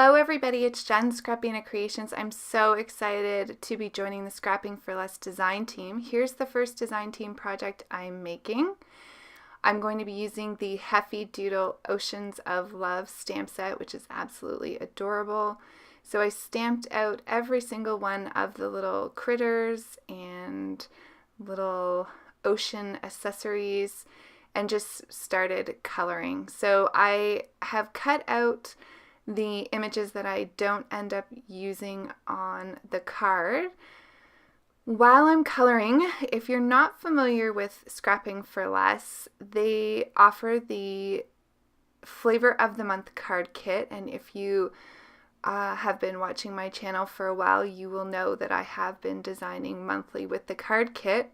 Hello everybody, it's Jenn, Scrapbena Creations. I'm so excited to be joining the Scrapping for Less design team. Here's the first design team project I'm making. I'm going to be using the Heffy Doodle Oceans of Love stamp set, which is absolutely adorable. So I stamped out every single one of the little critters and little ocean accessories and just started coloring. So I have cut out the images that I don't end up using on the card. While I'm coloring, if you're not familiar with Scrapping for Less, they offer the Flavor of the Month card kit, and if you have been watching my channel for a while, you will know that I have been designing monthly with the card kit.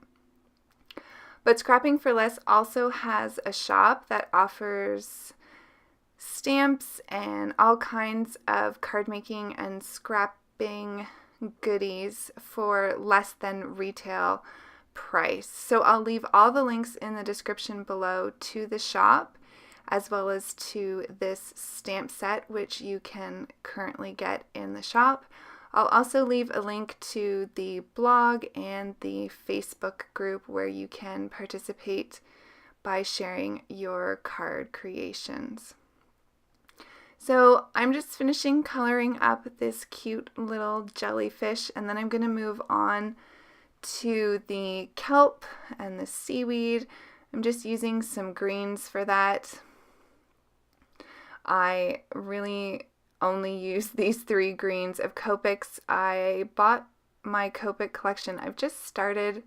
But Scrapping for Less also has a shop that offers stamps and all kinds of card making and scrapping goodies for less than retail price. So I'll leave all the links in the description below to the shop as well as to this stamp set, which you can currently get in the shop. I'll also leave a link to the blog and the Facebook group where you can participate by sharing your card creations. So I'm just finishing coloring up this cute little jellyfish, and then I'm going to move on to the kelp and the seaweed. I'm just using some greens for that. I really only use these three greens of Copics. I bought my Copic collection. I've just started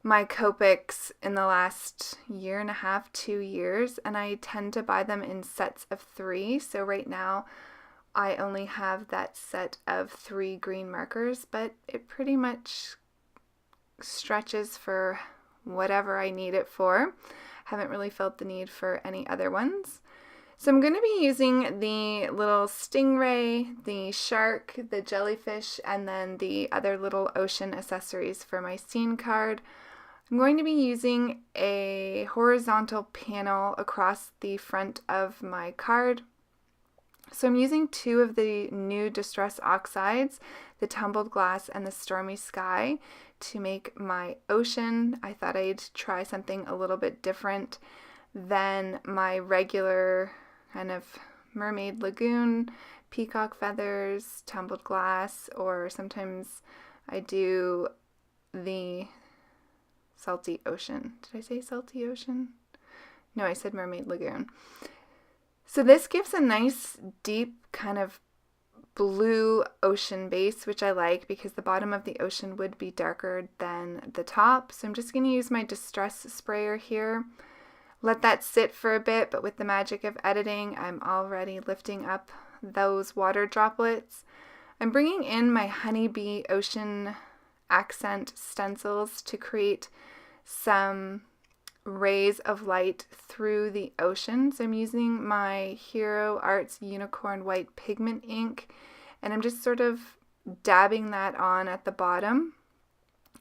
my Copics in the last year and a half, 2 years, and I tend to buy them in sets of 3. So right now I only have that set of 3 green markers, but it pretty much stretches for whatever I need it for. Haven't really felt the need for any other ones. So I'm going to be using the little stingray, the shark, the jellyfish, and then the other little ocean accessories for my scene card. I'm going to be using a horizontal panel across the front of my card. So I'm using 2 of the new Distress Oxides, the Tumbled Glass and the Stormy Sky, to make my ocean. I thought I'd try something a little bit different than my regular kind of mermaid lagoon, peacock feathers, tumbled glass, or sometimes I do the salty ocean. Did I say salty ocean? No, I said mermaid lagoon. So this gives a nice deep kind of blue ocean base, which I like because the bottom of the ocean would be darker than the top. So I'm just going to use my Distress sprayer here. Let that sit for a bit, but with the magic of editing, I'm already lifting up those water droplets. I'm bringing in my Honeybee Ocean accent stencils to create some rays of light through the ocean. So I'm using my Hero Arts Unicorn White Pigment ink, and I'm just sort of dabbing that on at the bottom.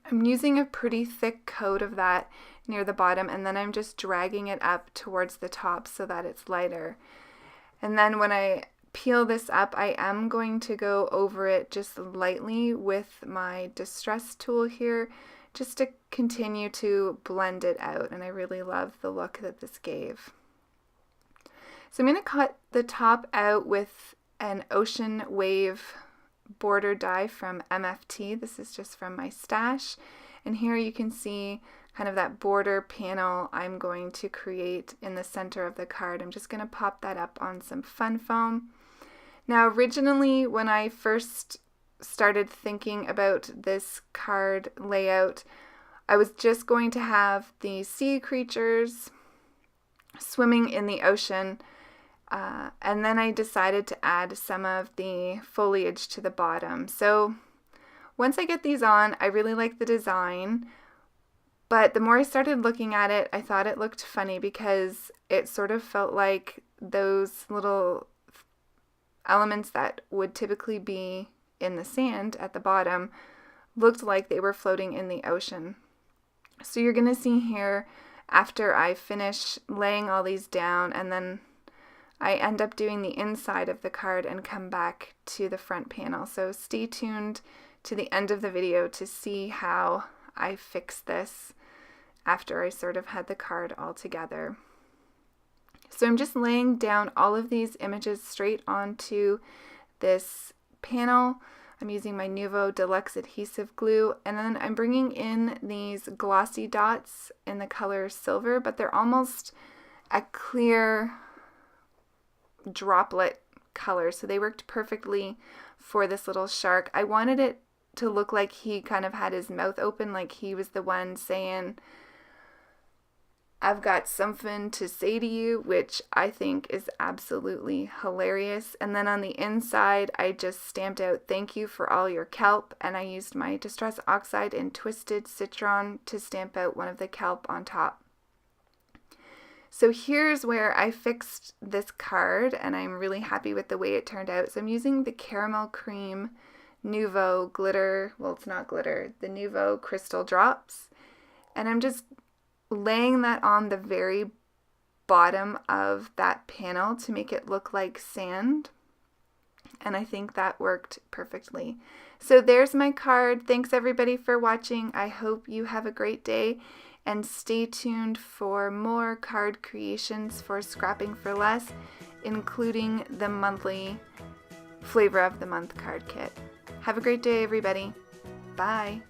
I'm using a pretty thick coat of that near the bottom, and then I'm just dragging it up towards the top so that it's lighter. And then when I peel this up, I am going to go over it just lightly with my Distress tool here, just to continue to blend it out, and I really love the look that this gave. So I'm going to cut the top out with an Ocean Wave border die from MFT. This is just from my stash, and here you can see kind of that border panel I'm going to create in the center of the card. I'm just going to pop that up on some fun foam. Now originally when I first started thinking about this card layout, I was just going to have the sea creatures swimming in the ocean, and then I decided to add some of the foliage to the bottom. So once I get these on, I really like the design, but the more I started looking at it, I thought it looked funny because it sort of felt like those little elements that would typically be in the sand at the bottom looked like they were floating in the ocean. So you're going to see here, after I finish laying all these down, and then I end up doing the inside of the card and come back to the front panel. So stay tuned to the end of the video to see how I fix this after I sort of had the card all together. So I'm just laying down all of these images straight onto this panel. I'm using my Nuvo Deluxe adhesive glue, and then I'm bringing in these glossy dots in the color silver, but they're almost a clear droplet color, so they worked perfectly for this little shark. I wanted it to look like he kind of had his mouth open, like he was the one saying, "I've got something to say to you," which I think is absolutely hilarious. And then on the inside, I just stamped out "Thank you for all your kelp," and I used my Distress Oxide and Twisted Citron to stamp out one of the kelp on top. So here's where I fixed this card, and I'm really happy with the way it turned out. So I'm using the Caramel Cream Nuvo glitter, well, it's not glitter, the Nuvo Crystal Drops, and I'm just laying that on the very bottom of that panel to make it look like sand, and I think that worked perfectly. So there's my card. Thanks everybody for watching. I hope you have a great day, and stay tuned for more card creations for Scrapping for Less, including the monthly Flavor of the Month card kit. Have a great day, everybody. Bye.